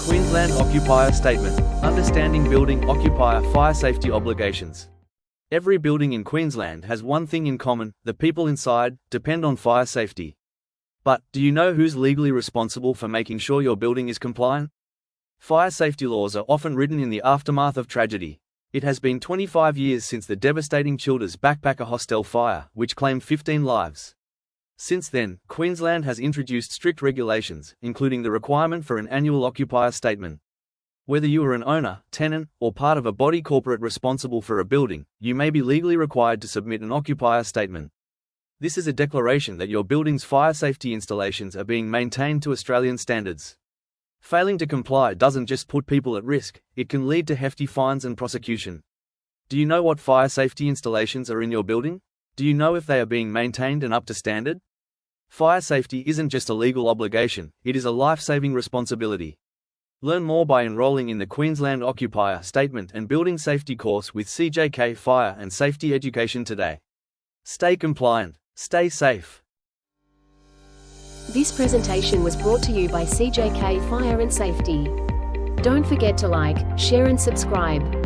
Queensland Occupier Statement. Understanding building occupier fire safety obligations. Every building in Queensland has one thing in common: the people inside depend on fire safety. But, do you know who's legally responsible for making sure your building is compliant? Fire safety laws are often written in the aftermath of tragedy. It has been 25 years since the devastating Childers Backpacker Hostel fire, which claimed 15 lives. Since then, Queensland has introduced strict regulations, including the requirement for an annual occupier statement. Whether you are an owner, tenant, or part of a body corporate responsible for a building, you may be legally required to submit an occupier statement. This is a declaration that your building's fire safety installations are being maintained to Australian standards. Failing to comply doesn't just put people at risk, it can lead to hefty fines and prosecution. Do you know what fire safety installations are in your building? Do you know if they are being maintained and up to standard? Fire safety isn't just a legal obligation, it is a life-saving responsibility. Learn more by enrolling in the Queensland Occupier Statement and Building Safety course with CJK Fire and Safety Education today. Stay compliant, stay safe. This presentation was brought to you by CJK Fire and Safety. Don't forget to like, share and subscribe.